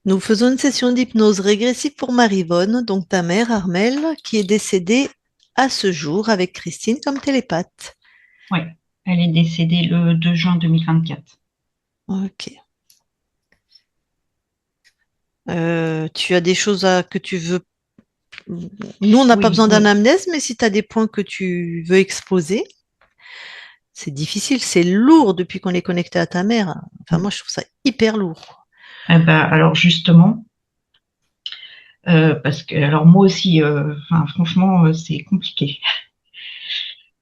Nous faisons une session d'hypnose régressive pour Marivonne, donc ta mère Armelle, qui est décédée à ce jour avec Christine comme télépathe. Oui, elle est décédée le 2 juin 2024. Ok. Tu as des choses que tu veux. Nous, on n'a pas Oui, besoin oui. d'anamnèse, mais si tu as des points que tu veux exposer, c'est difficile, c'est lourd depuis qu'on est connecté à ta mère. Enfin, moi, je trouve ça hyper lourd. Eh ben, alors justement, parce que alors moi aussi, enfin, franchement, c'est compliqué.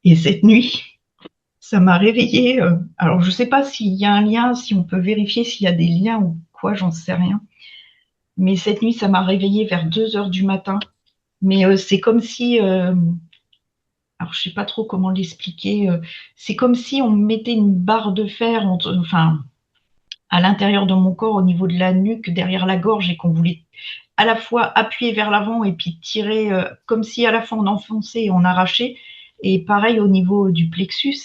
Et cette nuit, ça m'a réveillée. Alors je sais pas s'il y a un lien, si on peut vérifier s'il y a des liens ou quoi, j'en sais rien. Mais cette nuit, ça m'a réveillée vers 2 heures du matin. Mais c'est comme si, alors je sais pas trop comment l'expliquer. C'est comme si on me mettait une barre de fer enfin, à l'intérieur de mon corps, au niveau de la nuque, derrière la gorge, et qu'on voulait à la fois appuyer vers l'avant et puis tirer, comme si à la fois on enfonçait et on arrachait. Et pareil au niveau du plexus.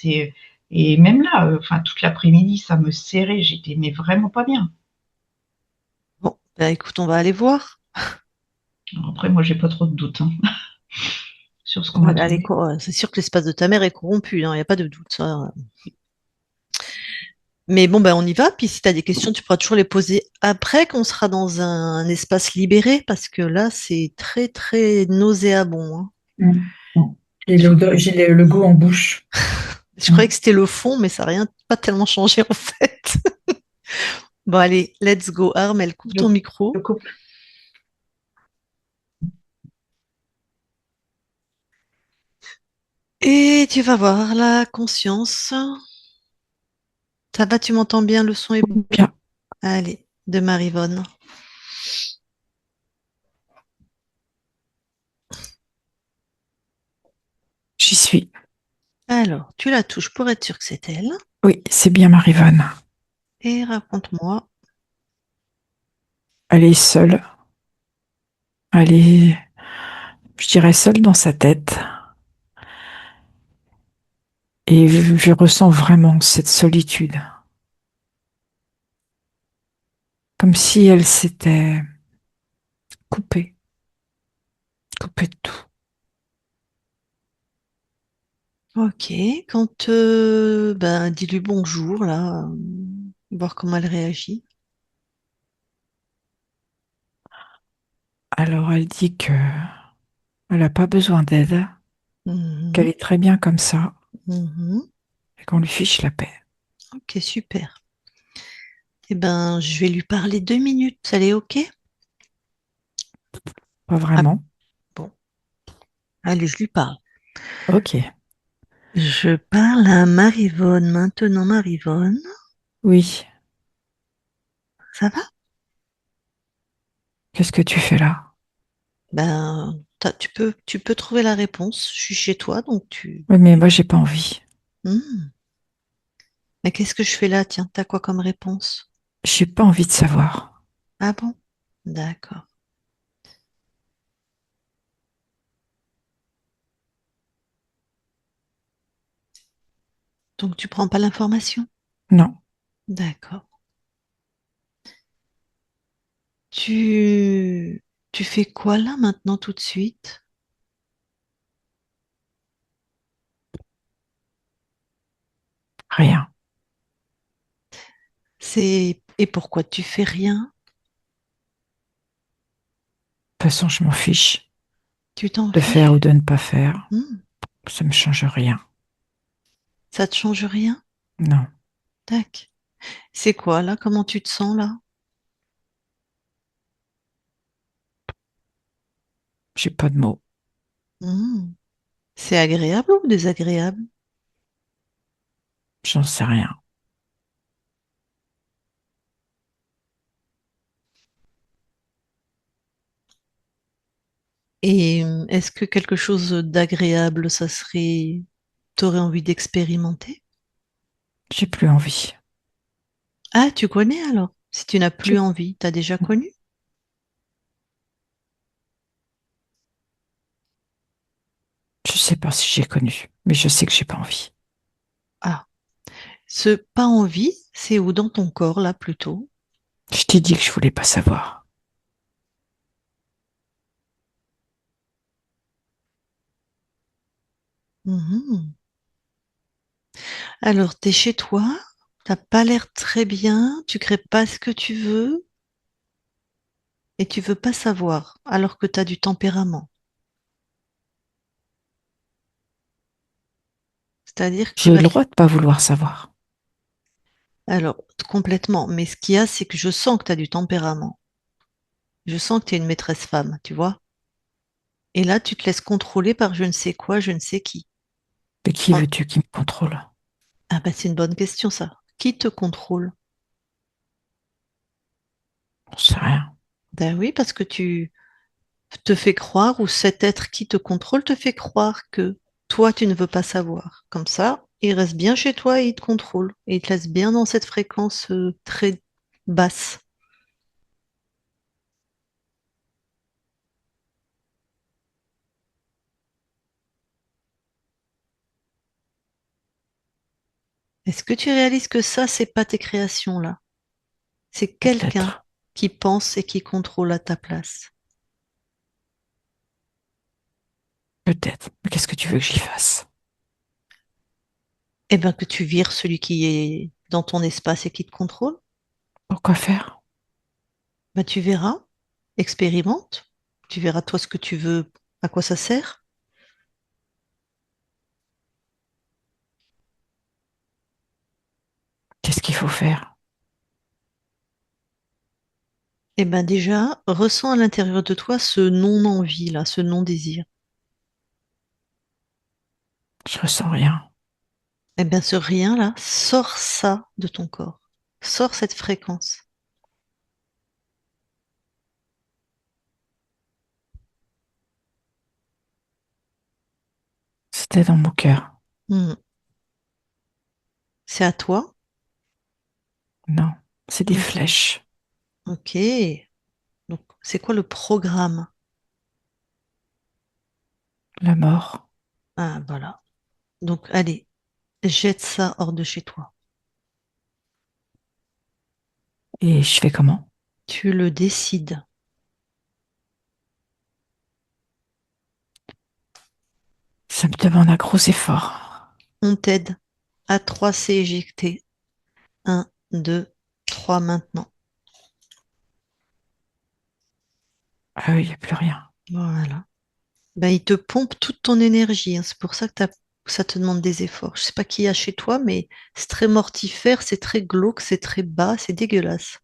Et même là, enfin toute l'après-midi, ça me serrait. J'étais mais vraiment pas bien. Bon, bah, écoute, on va aller voir. Alors après, moi, j'ai pas trop de doutes, hein, sur ce qu'on m'a Voilà, trouvé. c'est sûr que l'espace de ta mère est corrompu, hein, il n'y a pas de doute. Ça. Mais bon, ben, on y va. Puis si tu as des questions, tu pourras toujours les poser après, qu'on sera dans un espace libéré, parce que là, c'est très, très nauséabond, hein. Mm. Et Je, j'ai le goût en bouche. je croyais Mm. que c'était le fond, mais ça n'a rien, pas tellement changé en fait. Bon, allez, let's go. Armel, coupe Je, ton je micro. coupe. Et tu vas voir la conscience. Ça va, tu m'entends bien, le son est bon. Bien, Allez, de Marivonne. j'y suis. Alors, tu la touches pour être sûr que c'est elle. Oui, c'est bien Marivonne. Et raconte-moi. Elle est seule. Elle est, je dirais, seule dans sa tête. Et je ressens vraiment cette solitude. Comme si elle s'était coupée, coupée de tout. Ok, quand ben, dis-lui bonjour là, voir comment elle réagit. Alors elle dit que elle n'a pas besoin d'aide, qu'elle Mhm, est très bien comme ça, mhm. et qu'on lui fiche la paix. Ok, super. Eh ben, je vais lui parler 2 minutes. Ça est ok? Pas Ah vraiment. bon, allez, je lui parle. Ok. Je parle à Marivonne maintenant, Marivonne. Oui. Ça va? Qu'est-ce que tu fais là? Ben, tu peux trouver la réponse. Je suis chez toi, donc tu. Oui, mais moi j'ai pas envie. Hmm. Mais qu'est-ce que je fais là? Tiens, t'as quoi comme réponse? J'ai pas envie de savoir. Ah bon? D'accord. Donc tu prends pas l'information? Non, D'accord. Tu, tu fais quoi là maintenant tout de suite? rien. Et pourquoi tu fais rien? De toute façon, je m'en fiche. Tu t'en De faire ou fiches? de ne pas faire, Hmm. ça me change rien. Ça te change rien? Non, Tac. C'est quoi là? Comment tu te sens là? j'ai pas de mots. Hmm. C'est agréable ou désagréable? J'en sais rien. Et est-ce que quelque chose d'agréable, ça serait... T'aurais envie d'expérimenter? J'ai plus envie. Ah, tu connais alors? Si tu n'as plus Je, envie, t'as déjà connu? je sais pas si j'ai connu, mais je sais que j'ai pas envie. Ah, ce pas envie, c'est où dans ton corps là plutôt? Je t'ai dit que je voulais pas savoir. Mhm. Alors, t'es chez toi, t'as pas l'air très bien, tu crées pas ce que tu veux et tu veux pas savoir, alors que t'as du tempérament. C'est-à-dire que J'ai le droit de pas vouloir savoir. alors, complètement, mais ce qu'il y a, c'est que je sens que t'as du tempérament. Je sens que t'es une maîtresse femme, tu vois. Et là, tu te laisses contrôler par je ne sais quoi, je ne sais qui. De qui En- veux-tu qui me contrôle? Ah bah c'est une bonne question ça. Qui te contrôle? J'en sais rien. Ben oui, parce que tu te fais croire, ou cet être qui te contrôle te fait croire que toi, tu ne veux pas savoir. Comme ça, il reste bien chez toi et il te contrôle. Et il te laisse bien dans cette fréquence très basse. Est-ce que tu réalises que ça, c'est pas tes créations là? C'est quelqu'un Peut-être. qui pense et qui contrôle à ta place. Peut-être. Mais qu'est-ce que tu veux que j'y fasse? Eh bien, que tu vires celui qui est dans ton espace et qui te contrôle, Pourquoi faire? ben, tu verras, expérimente, tu verras toi ce que tu veux, à quoi ça sert. Qu'est-ce qu'il faut faire? Eh bien, déjà, ressens à l'intérieur de toi ce non-envie là, ce non-désir. Je ressens rien. Eh bien, ce rien là, sors ça de ton corps. Sors cette fréquence. C'était dans mon cœur. Hmm. C'est à toi. Non. C'est des Ok. flèches. Ok. Donc, c'est quoi le programme? La mort. Ah, voilà. Donc, allez, jette ça hors de chez toi. Et je fais comment? Tu le décides. Ça me demande un gros effort. On t'aide. À 3, c'est éjecté. Un, 2, 3 maintenant. Ah oui, il n'y a plus rien. Voilà. Ben, il te pompe toute ton énergie, hein. C'est pour ça que ça te demande des efforts. Je sais pas qui y a chez toi, mais c'est très mortifère, c'est très glauque, c'est très bas, c'est dégueulasse.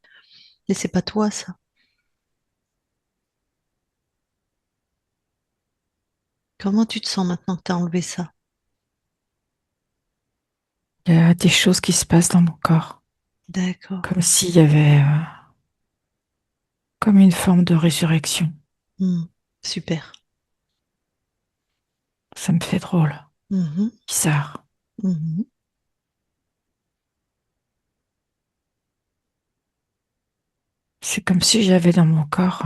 Et c'est pas toi, ça. Comment tu te sens maintenant que tu as enlevé ça? Il y a des choses qui se passent dans mon corps. D'accord. Comme s'il y avait comme une forme de résurrection. Hmm. Super. Ça me fait drôle. Mhm. Bizarre. Mhm. C'est comme si j'avais dans mon corps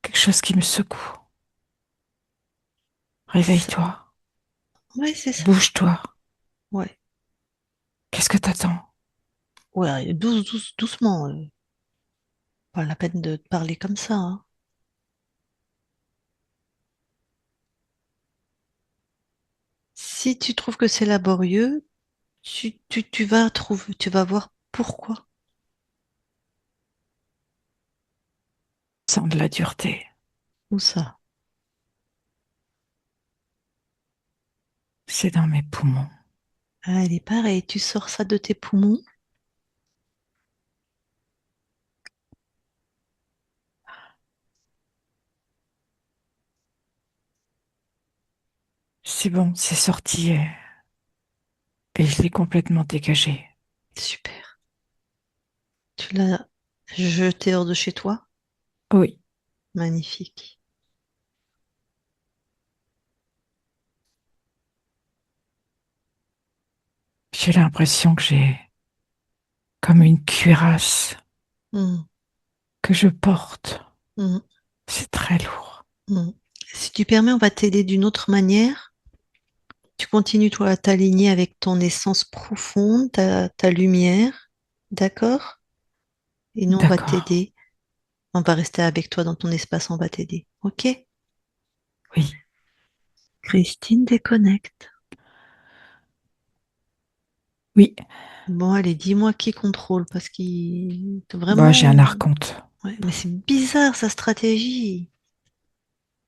quelque chose qui me secoue. Ça- Réveille-toi. Ouais, c'est ça. Bouge-toi. Ouais. Qu'est-ce que t'attends? Ouais, doucement. Pas la peine de te parler comme ça, hein. Si tu trouves que c'est laborieux, tu vas trouver, tu vas voir pourquoi. Sans de la dureté. Où ça? C'est dans mes poumons. Ah, elle est pareille, tu sors ça de tes poumons. C'est bon, c'est sorti et je l'ai complètement dégagé. Super. Tu l'as jeté hors de chez toi? Oui, Magnifique. j'ai l'impression que j'ai comme une cuirasse Mm, que je porte. mm, C'est très lourd. mm. Si tu permets, on va t'aider d'une autre manière. Tu continues, toi, à t'aligner avec ton essence profonde, ta lumière. D'accord? Et nous, on va D'accord. t'aider. On va rester avec toi dans ton espace, on va t'aider. OK? Oui. Christine déconnecte. Oui, Bon, allez, dis-moi qui contrôle, parce qu'il... bah, j'ai un Vraiment... archonte. Ouais, mais c'est bizarre, sa stratégie.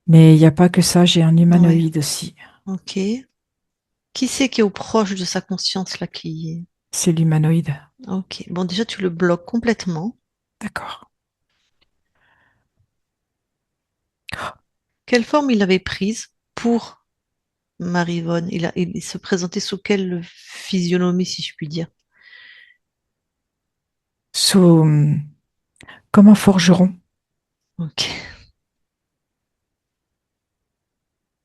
Mais il n'y a pas que ça, j'ai un Ouais, humanoïde aussi. ok. Qui c'est qui est au proche de sa conscience, là, qui... C'est l'humanoïde. Ok. Bon, déjà, tu le bloques complètement. D'accord. Quelle forme il avait prise pour Marivonne? Il se présentait sous quelle physionomie, si je puis dire? Sous, comme un forgeron, Ok.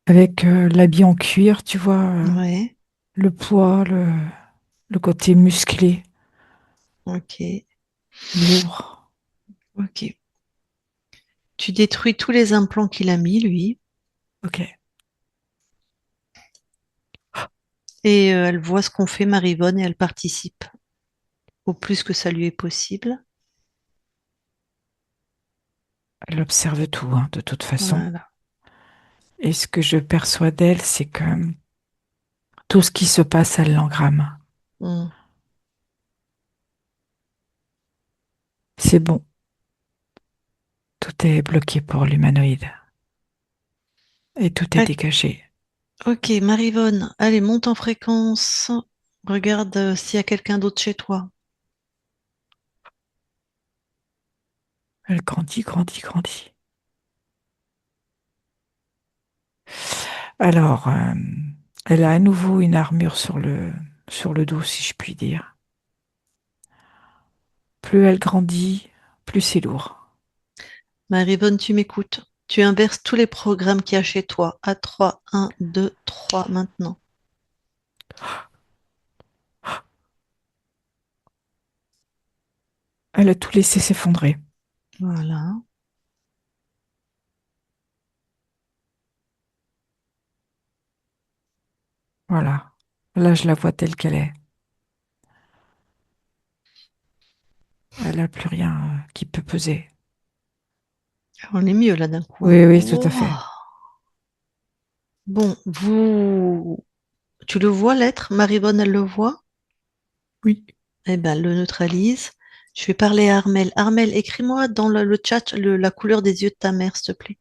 avec l'habit en cuir, tu vois, Ouais, le poids, le côté musclé, ok. lourd. Ok. Tu détruis tous les implants qu'il a mis, lui, Ok. et elle voit ce qu'on fait, Marivonne, et elle participe au plus que ça lui est possible. Elle observe tout, hein, de toute façon. Voilà. Et ce que je perçois d'elle, c'est que tout ce qui se passe, elle l'engramme. Hmm. C'est bon, tout est bloqué pour l'humanoïde. Et tout est Allez. dégagé. Ok, Marivonne, allez, monte en fréquence. Regarde s'il y a quelqu'un d'autre chez toi. Elle grandit, grandit, grandit. Alors, elle a à nouveau une armure sur le dos, si je puis dire. Plus elle grandit, plus c'est lourd. Marivonne, tu m'écoutes. Tu inverses tous les programmes qu'il y a chez toi. À 3, 1, 2, 3, maintenant. Elle a tout laissé s'effondrer. Voilà. Voilà. Là, je la vois telle qu'elle est. Elle n'a plus rien qui peut peser. On est mieux là d'un coup, hein. Oui, oui, tout à Oh. fait. Bon, vous... Tu le vois, l'être? Marivonne, elle le voit? Oui. Eh ben, elle le neutralise. Je vais parler à Armel. Armel, écris-moi dans le chat la couleur des yeux de ta mère, s'il te plaît.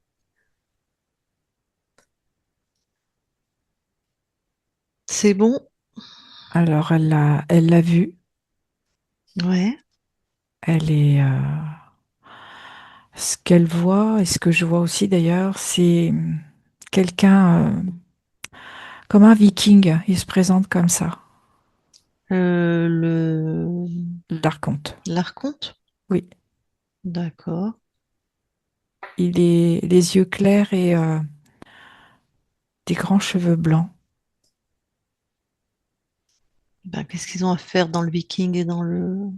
C'est bon? Alors, elle l'a vu. Ouais. Elle est, ce qu'elle voit et ce que je vois aussi d'ailleurs, c'est quelqu'un comme un viking. Il se présente comme ça. Le... L'archonte. L'archonte? Oui. D'accord. Il est les yeux clairs et des grands cheveux blancs. Ben, qu'est-ce qu'ils ont à faire dans le Viking et dans le...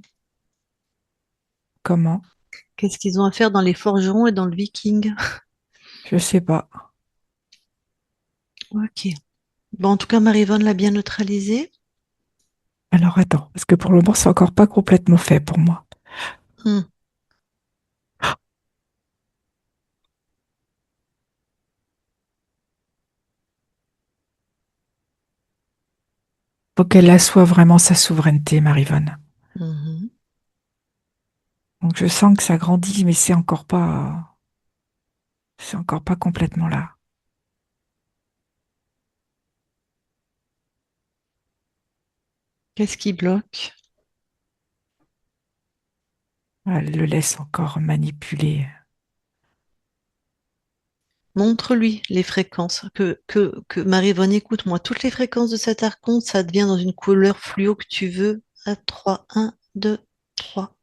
Comment? Qu'est-ce qu'ils ont à faire dans les forgerons et dans le Viking? Je sais pas. Ok. Bon, en tout cas, Marivonne l'a bien neutralisé. Alors attends, parce que pour le moment, c'est encore pas complètement fait pour moi. Hmm. Faut qu'elle assoie vraiment sa souveraineté, Marivonne. Mhm. Donc je sens que ça grandit, mais c'est encore pas complètement là. Qu'est-ce qui bloque? Elle le laisse encore manipuler. Montre-lui les fréquences. Que Marivonne écoute, moi, toutes les fréquences de cet archonte, ça devient dans une couleur fluo que tu veux. À 3, 1, 2, 3.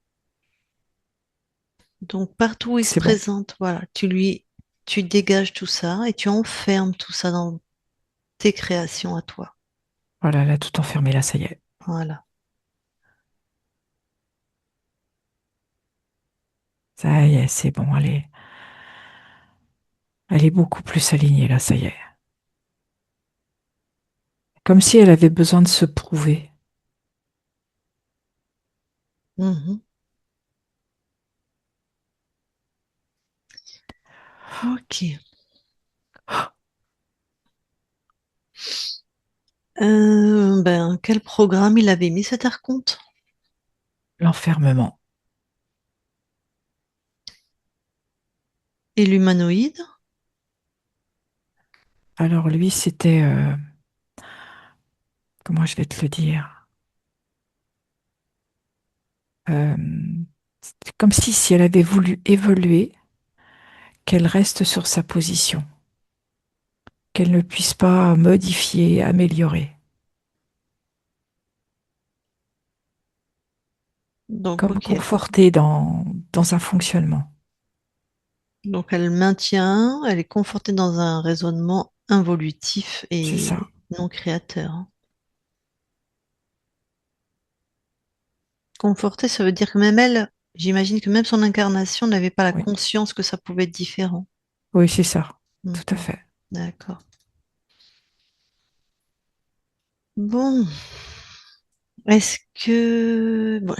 Donc, partout où il se C'est bon. présente, voilà, tu dégages tout ça et tu enfermes tout ça dans tes créations à toi. Voilà, elle a tout enfermé là, ça y est. Voilà. Ça y est, c'est bon, elle est beaucoup plus alignée là, ça y est. Comme si elle avait besoin de se prouver. Mhm. Ok. Dans quel programme il avait mis cet archonte? L'enfermement. Et l'humanoïde? Alors lui, c'était, comment je vais te le dire? Euh, c'est comme si elle avait voulu évoluer, qu'elle reste sur sa position, qu'elle ne puisse pas modifier, améliorer, Donc, comme ok. confortée dans un fonctionnement. Donc, elle est confortée dans un raisonnement involutif C'est ça. et non créateur, hein. Confortée, ça veut dire que même elle, j'imagine que même son incarnation n'avait pas la Oui, conscience que ça pouvait être différent. oui, c'est ça. Tout à Mhm. fait. D'accord. Bon, est-ce que bon,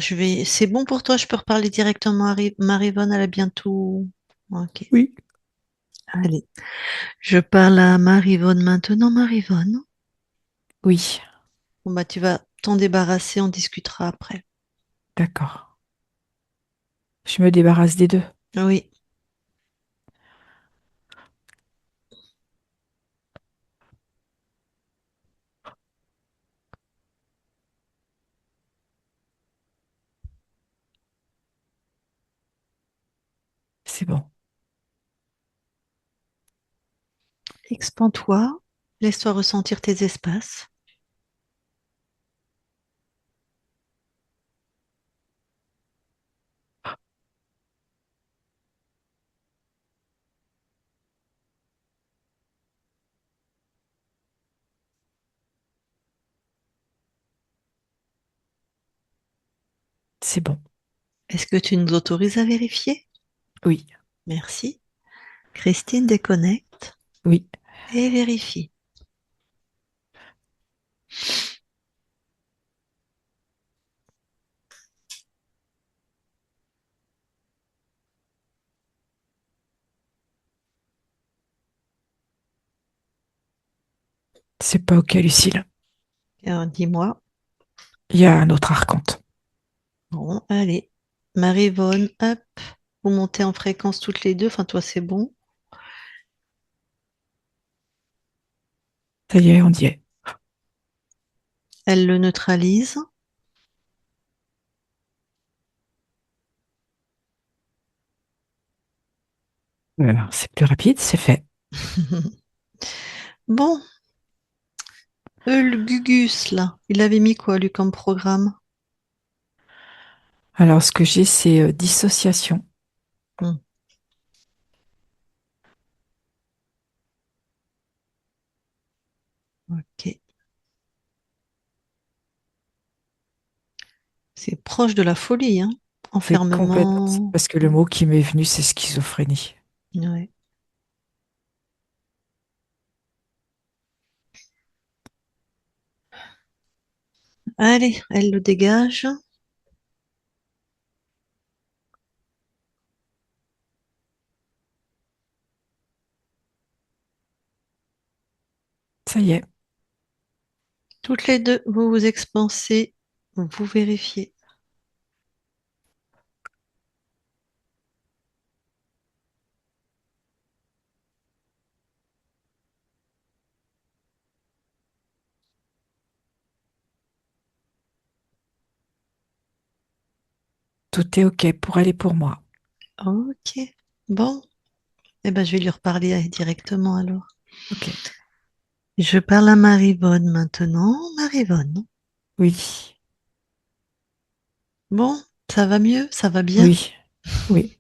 c'est bon pour toi, je peux reparler directement à Marivonne, elle a bientôt. Ok, Oui. allez. Je parle à Marivonne maintenant, Marivonne. Oui, Bon, bah, tu vas t'en débarrasser, on discutera après. d'accord. Je me débarrasse des deux. Oui, C'est bon. expand-toi, laisse-toi ressentir tes espaces. C'est bon. Est-ce que tu nous autorises à vérifier? Oui, Merci. Christine déconnecte oui. et vérifie. C'est pas OK, Lucille. Alors, dis-moi. Il y a un autre archonte. Bon, allez. Marivonne, hop. Vous montez en fréquence toutes les deux. Enfin, toi, c'est bon. Ça y est, on y est. Elle le neutralise. Voilà, c'est plus rapide, c'est fait. Bon, le Gugus, là, il avait mis quoi, lui, comme programme? Alors, ce que j'ai, c'est dissociation. Hmm, ok. C'est proche de la folie, hein. C'est complètement Enfermement. parce que le mot qui m'est venu, c'est schizophrénie. Ouais. Allez, elle le dégage. Ça y est, Toutes les deux, vous vous expansez. Vous vérifiez. tout est OK pour elle et pour moi. Ok. Bon. Eh ben, je vais lui reparler directement alors. OK. Je parle à Marivonne maintenant. Marivonne. Oui, Bon, ça va mieux? Ça va bien? oui, oui,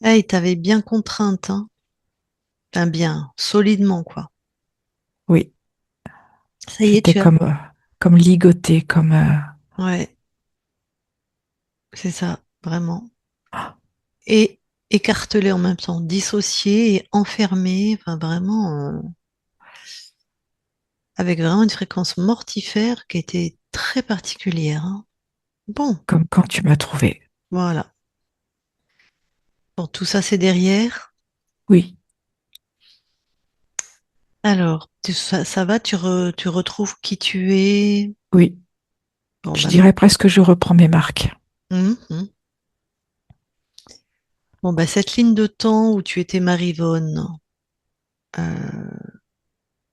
Ah, il t'avait bien contrainte, hein. Enfin, bien, solidement, quoi. oui. Ça y est, J'étais comme ligotée, comme. Ouais, c'est ça, vraiment. Ah, Et écartelé en même temps, dissocié et enfermé, enfin, vraiment, avec vraiment une fréquence mortifère qui était très particulière, hein. Bon, comme quand tu m'as trouvé. voilà. Bon, tout ça, c'est derrière. Oui, Alors, ça va, tu retrouves qui tu es. Oui, Bon, je bah, dirais presque que je reprends mes marques. mhm. Bon, bah, cette ligne de temps où tu étais Marivonne, euh,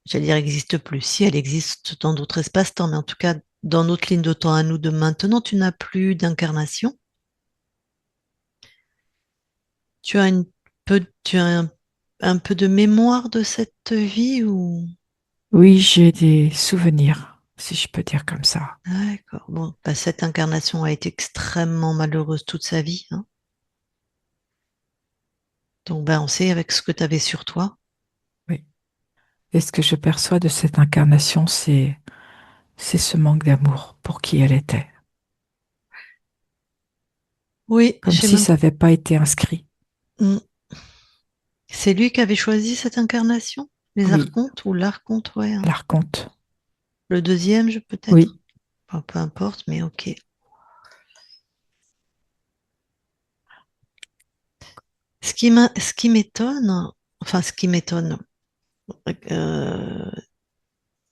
j'allais dire n'existe plus. Si elle existe dans d'autres espaces-temps, mais en tout cas, dans notre ligne de temps à nous de maintenant, tu n'as plus d'incarnation. Tu as tu as un peu de mémoire de cette vie ou... Oui, j'ai des souvenirs, si je peux dire comme ça. D'accord. Bon, bah, cette incarnation a été extrêmement malheureuse toute sa vie, hein. Donc, ben, on sait avec ce que tu avais sur toi. Oui. Et ce que je perçois de cette incarnation, c'est ce manque d'amour pour qui elle était. Oui, Comme si ça n'avait pas été inscrit. Hmm. C'est lui qui avait choisi cette incarnation? Les Oui, archontes ou l'archonte, ouais, hein. l'archonte. Le deuxième, Oui, peut-être. Enfin, peu importe, mais ok. Ce qui m'étonne, enfin, ce qui m'étonne, euh,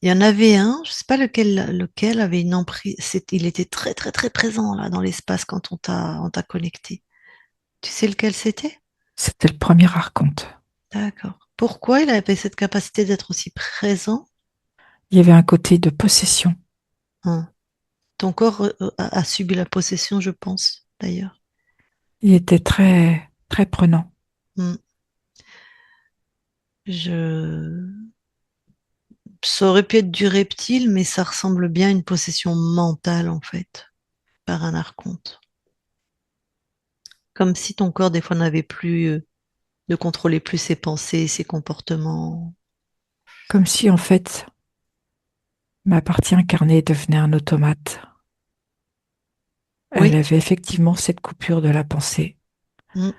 il y en avait un, je sais pas lequel avait une emprise. Il était très, très, très présent là dans l'espace quand on t'a connecté. Tu sais lequel c'était? c'était le premier archonte. D'accord. Pourquoi il avait cette capacité d'être aussi présent? Il y avait un côté de possession. Hein. Ton corps a subi la possession, je pense, d'ailleurs. Il était très, très prenant. Hmm. Je... Ça aurait pu être du reptile, mais ça ressemble bien à une possession mentale, en fait, par un archonte. Comme si ton corps, des fois, n'avait plus, ne contrôlait plus ses pensées, ses comportements. Comme si, en fait, ma partie incarnée devenait un automate. Elle Oui. avait effectivement cette coupure de la pensée. Hmm.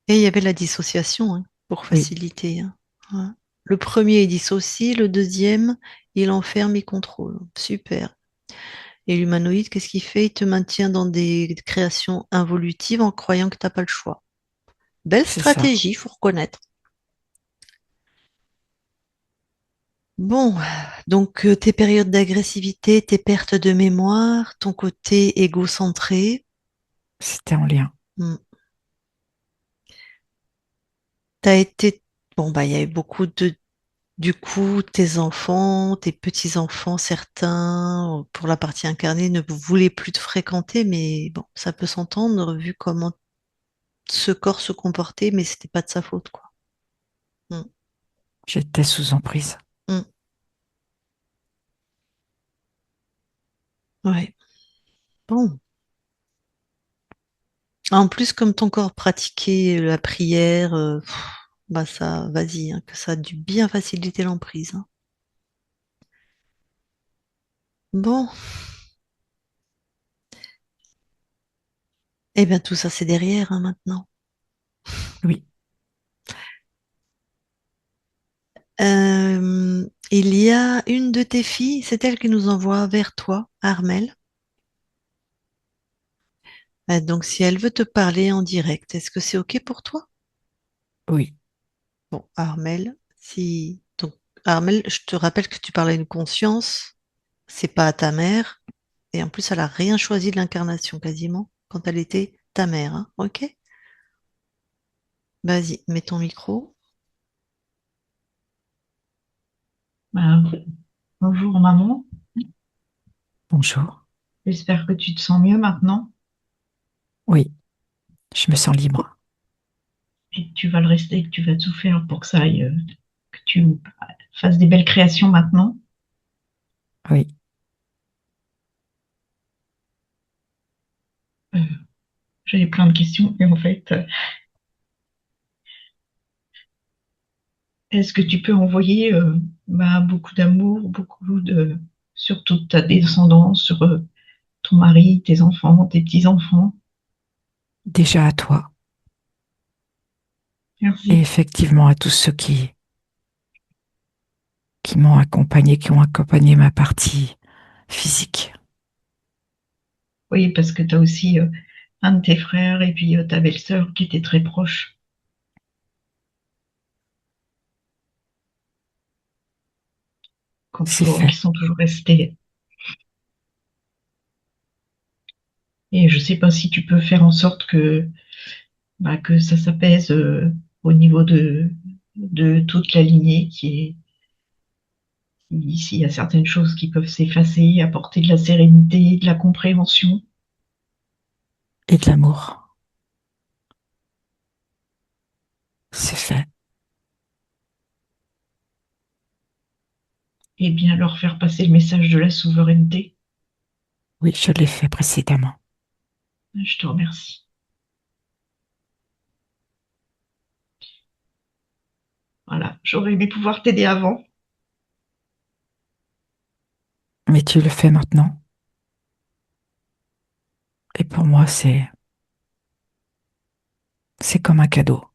Et il y avait la dissociation, hein, pour Oui, faciliter, hein. Ouais. Le premier, il dissocie, le deuxième, il enferme, il contrôle. Super. Et l'humanoïde, qu'est-ce qu'il fait? Il te maintient dans des créations involutives en croyant que tu n'as pas le choix. Belle c'est ça. stratégie, faut reconnaître. Bon, donc tes périodes d'agressivité, tes pertes de mémoire, ton côté égocentré. C'était en lien. Hmm. T'as été... Bon, bah, il y a eu beaucoup de... Du coup, tes enfants, tes petits-enfants, certains, pour la partie incarnée, ne voulaient plus te fréquenter, mais bon, ça peut s'entendre vu comment ce corps se comportait, mais c'était pas de sa faute, quoi. Hmm. J'étais sous emprise. Hmm. Ouais. Bon. En plus, comme ton corps pratiquait la prière, bah ça, vas-y, hein, que ça a dû bien faciliter l'emprise, hein. Bon, eh bien tout ça c'est derrière, hein, maintenant. Oui, Il y a une de tes filles, c'est elle qui nous envoie vers toi, Armel. Donc si elle veut te parler en direct, est-ce que c'est OK pour toi? oui, Bon, Armel, si... Donc, Armel, je te rappelle que tu parles à une conscience, c'est pas à ta mère, et en plus elle a rien choisi de l'incarnation quasiment, quand elle était ta mère, hein, OK? Vas-y, mets ton micro. Ben, bonjour maman, bonjour. j'espère que tu te sens mieux maintenant Oui, je me sens libre. et que tu vas le rester, que tu vas tout faire pour que ça aille, que tu fasses des belles créations maintenant. Oui, Euh, J'avais plein de questions et en fait, est-ce que tu peux envoyer ben, beaucoup d'amour, beaucoup de sur toute ta descendance, sur ton mari, tes enfants, tes petits-enfants? déjà à toi. Et Merci. effectivement à tous ceux qui m'ont accompagné, qui ont accompagné ma partie physique. Oui, parce que tu as aussi un de tes frères et puis ta belle-sœur qui était très proche. quand C'est ils fait. sont toujours restés. Et je sais pas si tu peux faire en sorte que ça s'apaise au niveau de toute la lignée s'il y a certaines choses qui peuvent s'effacer, apporter de la sérénité, de la compréhension. Et de l'amour. C'est fait. Et bien leur faire passer le message de la souveraineté. Oui, je l'ai fait précédemment. Je te remercie. Voilà, j'aurais aimé pouvoir t'aider avant. Mais tu le fais maintenant. Et pour moi, c'est comme un cadeau.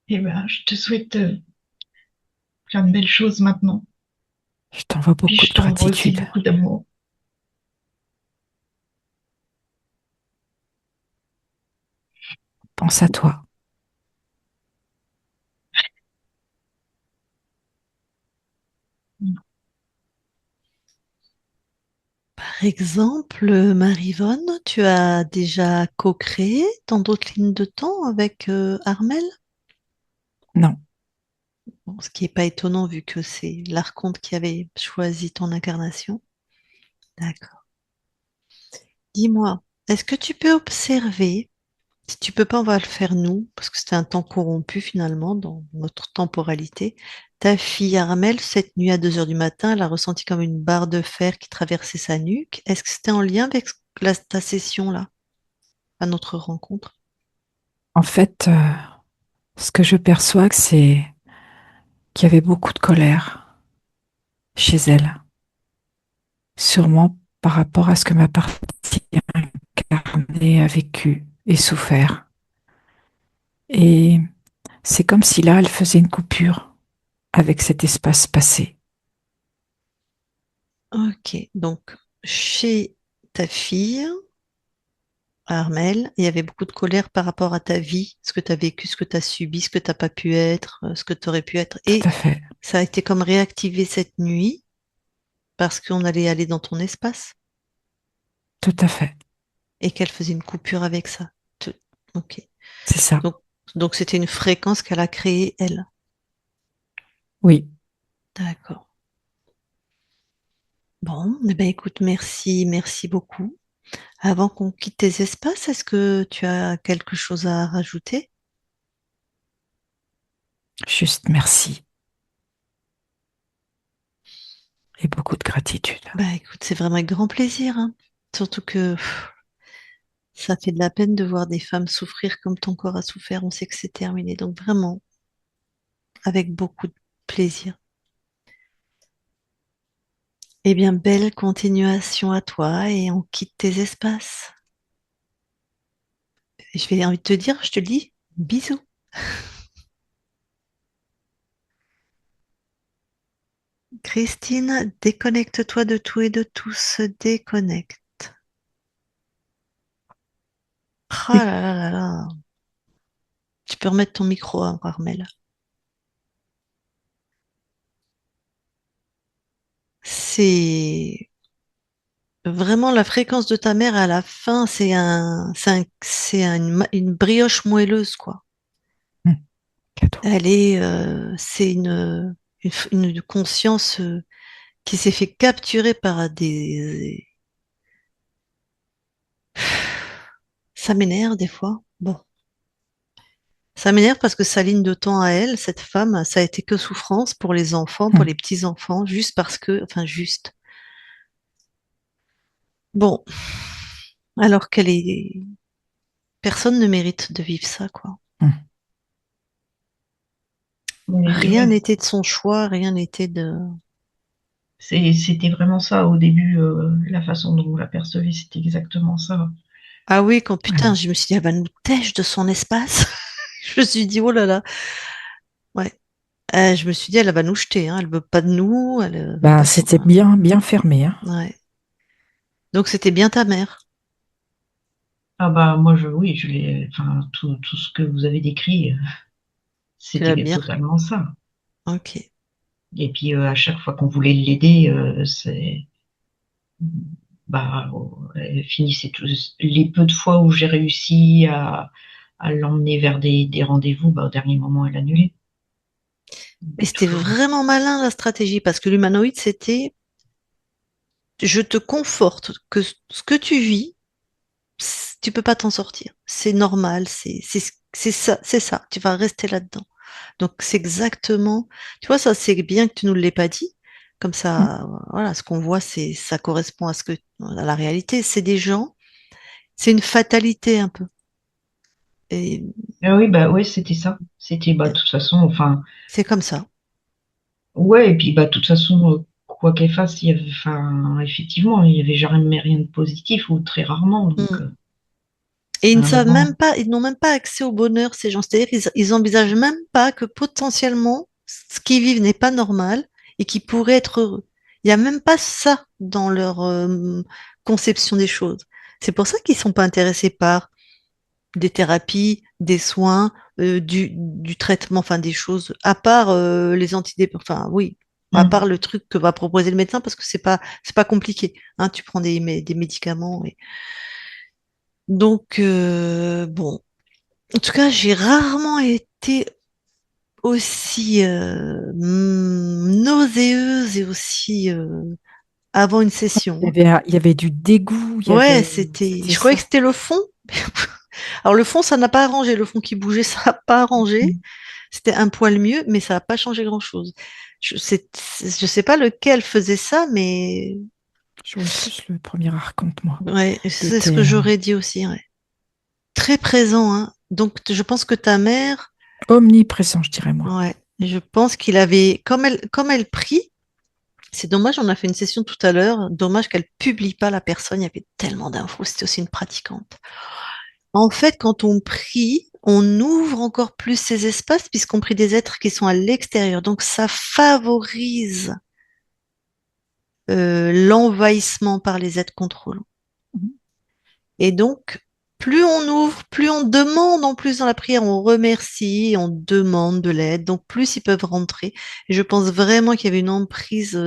Et ben, je te souhaite plein de belles choses maintenant. Je t'envoie Puis beaucoup je de t'envoie aussi gratitude. beaucoup d'amour. Pense à toi. Par exemple, Marie-Vonne, tu as déjà co-créé dans d'autres lignes de temps avec Armel? Non, Bon, ce qui n'est pas étonnant vu que c'est l'archonte qui avait choisi ton incarnation. D'accord. Dis-moi, est-ce que tu peux observer, si tu peux pas, on va le faire nous, parce que c'était un temps corrompu finalement dans notre temporalité. Ta fille Armel, cette nuit à 2 heures du matin, elle a ressenti comme une barre de fer qui traversait sa nuque. Est-ce que c'était en lien avec ta session là, à notre rencontre? en fait, ce que je perçois, c'est qu'il y avait beaucoup de colère chez elle, sûrement par rapport à ce que ma partie incarnée a vécu et souffert. Et c'est comme si là, elle faisait une coupure avec cet espace passé. Ok, donc chez ta fille, Armel, il y avait beaucoup de colère par rapport à ta vie, ce que tu as vécu, ce que tu as subi, ce que tu n'as pas pu être, ce que tu aurais pu être. Tout Et à fait, ça a été comme réactivé cette nuit parce qu'on allait aller dans ton espace tout à fait. et qu'elle faisait une coupure avec ça. Tout- Ok. C'est ça. Donc, donc c'était une fréquence qu'elle a créée, elle. Oui, D'accord. Bon, eh ben écoute, merci beaucoup. Avant qu'on quitte tes espaces, est-ce que tu as quelque chose à rajouter? juste merci et beaucoup de gratitude. Bah écoute, c'est vraiment avec grand plaisir, hein. Surtout que ça fait de la peine de voir des femmes souffrir comme ton corps a souffert. On sait que c'est terminé. Donc vraiment, avec beaucoup de plaisir. Eh bien, belle continuation à toi et on quitte tes espaces. Et je vais envie de te dire, je te dis bisous. Christine, déconnecte-toi de tout et de tous. Déconnecte. Ah là là là là. Tu peux remettre ton micro, hein, Armel. C'est vraiment la fréquence de ta mère à la fin, une brioche moelleuse, quoi. Cadeau. C'est une conscience qui s'est fait capturer par des. Ça m'énerve des fois. Bon, ça m'énerve parce que sa ligne de temps à elle, cette femme, ça a été que souffrance pour les enfants, pour les petits-enfants, juste parce que, enfin, juste. Bon, alors qu'elle est. Personne ne mérite de vivre ça, quoi. Et Rien ouais, n'était de son choix, rien n'était de. c'était vraiment ça au début, la façon dont vous l'apercevez, c'était exactement ça. Ah oui, quand putain, Voilà. je me suis dit, elle va nous tèche de son espace. Je me suis dit, oh là là. Ouais. Je me suis dit, elle va nous jeter, hein. Elle veut pas de nous, elle veut Ben, pas s'en. c'était bien, bien fermé, hein. Ouais. Donc c'était bien ta mère. Ah bah moi oui, enfin tout ce que vous avez décrit, Tu l'as c'était bien. totalement ça. Ok. Et puis à chaque fois qu'on voulait l'aider, bah elle finissait les peu de fois où j'ai réussi à l'emmener vers des rendez-vous, bah au dernier moment elle annulait. Et Donc, c'était toujours. vraiment malin la stratégie parce que l'humanoïde, c'était je te conforte que ce que tu vis, tu peux pas t'en sortir. C'est normal, c'est ça. Tu vas rester là-dedans. Donc c'est exactement, tu vois, ça c'est bien que tu nous l'aies pas dit. Comme Mm. ça, voilà, ce qu'on voit, ça correspond à la réalité. C'est des gens, c'est une fatalité un peu. Et Ah oui, bah ouais, c'était ça. C'était bah de toute façon, enfin c'est comme ça. ouais, et puis bah de toute façon, quoi qu'elle fasse, enfin effectivement, il y avait jamais rien de positif ou très rarement, donc Mm. Et ils à ne un savent même moment. pas, ils n'ont même pas accès au bonheur, ces gens. C'est-à-dire ils envisagent même pas que potentiellement, ce qu'ils vivent n'est pas normal et qu'ils pourraient être heureux. Il n'y a même pas ça dans leur conception des choses. C'est pour ça qu'ils sont pas intéressés par des thérapies, des soins, du traitement, enfin des choses, à part les antidépresseurs, enfin oui, à part Mm. le truc que va proposer le médecin, parce que c'est pas compliqué. Hein, tu prends des médicaments. Donc, bon. En tout cas, j'ai rarement été aussi nauséeuse et aussi avant une session. Hein. Il y avait du dégoût, Ouais, c'était je croyais que ça. c'était le fond. Alors le fond, ça n'a pas arrangé. Le fond qui bougeait, ça n'a pas arrangé. Mm. C'était un poil mieux, mais ça n'a pas changé grand-chose. Je sais pas lequel faisait ça, mais J'aurais plus le premier archonte, moi. ouais, Il c'est ce que était j'aurais dit aussi. Ouais. Très présent, hein. Donc je pense que ta mère, omniprésent, je dirais, moi. ouais, je pense qu'il avait, comme elle prie. C'est dommage, on a fait une session tout à l'heure. Dommage qu'elle publie pas la personne. Il y avait tellement d'infos. C'était aussi une pratiquante. En fait, quand on prie, on ouvre encore plus ces espaces puisqu'on prie des êtres qui sont à l'extérieur. Donc, ça favorise l'envahissement par les êtres contrôlants. Mhm. Et donc, plus on ouvre, plus on demande en plus dans la prière, on remercie, on demande de l'aide. Donc, plus ils peuvent rentrer. Et je pense vraiment qu'il y avait une emprise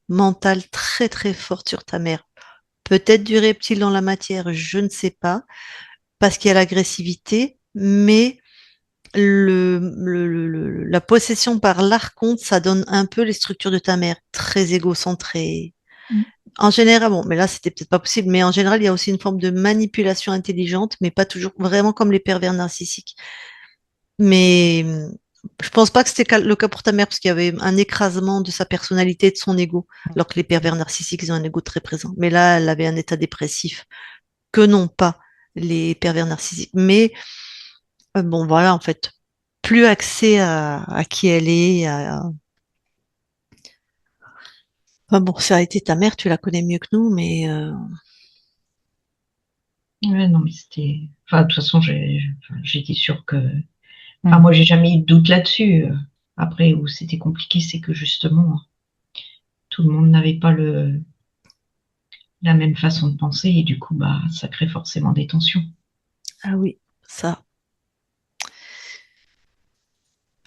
mentale très très forte sur ta mère. Peut-être du reptile dans la matière, je ne sais pas, parce qu'il y a l'agressivité, mais la possession par l'archonte, ça donne un peu les structures de ta mère, très égocentrée. Mm. En général, bon, mais là, c'était peut-être pas possible, mais en général, il y a aussi une forme de manipulation intelligente, mais pas toujours vraiment comme les pervers narcissiques. Mais je pense pas que c'était le cas pour ta mère, parce qu'il y avait un écrasement de sa personnalité et de son ego, alors que les pervers narcissiques, ils ont un ego très présent. Mais là, elle avait un état dépressif que n'ont pas les pervers narcissiques. Mais bon, voilà, en fait, plus accès à qui elle est. Enfin, bon, ça a été ta mère, tu la connais mieux que nous, mais Ouais, non, mais c'était. Enfin, de toute façon, enfin, j'étais sûre que. Enfin, Mm. moi, j'ai jamais eu de doute là-dessus. Après, où c'était compliqué, c'est que justement, tout le monde n'avait pas la même façon de penser et du coup, bah, ça crée forcément des tensions. ah oui, ça.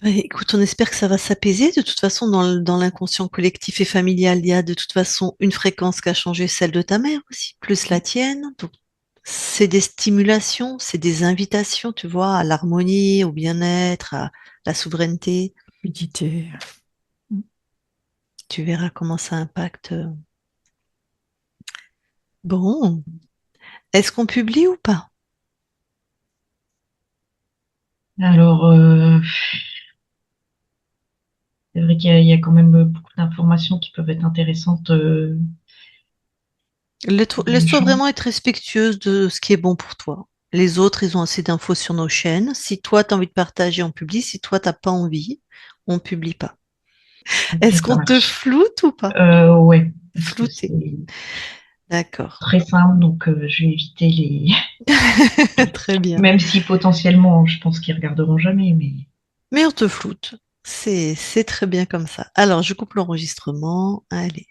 Ouais, écoute, on espère que ça va s'apaiser. De toute façon, dans l'inconscient collectif et familial, il y a de toute façon une fréquence qui a changé, celle de ta mère aussi, plus la tienne. Donc, c'est des stimulations, c'est des invitations, tu vois, à l'harmonie, au bien-être, à la souveraineté. Fluidité. Mm. Tu verras comment ça impacte. Bon, est-ce qu'on publie ou pas? Alors, c'est vrai qu'il y a quand même beaucoup d'informations qui peuvent être intéressantes pour les Laisse-toi gens. vraiment être respectueuse de ce qui est bon pour toi. Les autres, ils ont assez d'infos sur nos chaînes. Si toi, tu as envie de partager, on publie. Si toi, t'as pas envie, on publie pas. Ok, Est-ce ça qu'on te marche. floute ou pas? Ouais, parce que Flouté. c'est D'accord. très simple, donc je vais éviter les. Très bien. Même si potentiellement, je pense qu'ils regarderont jamais, mais. Mais on te floute. C'est très bien comme ça. Alors, je coupe l'enregistrement. Allez.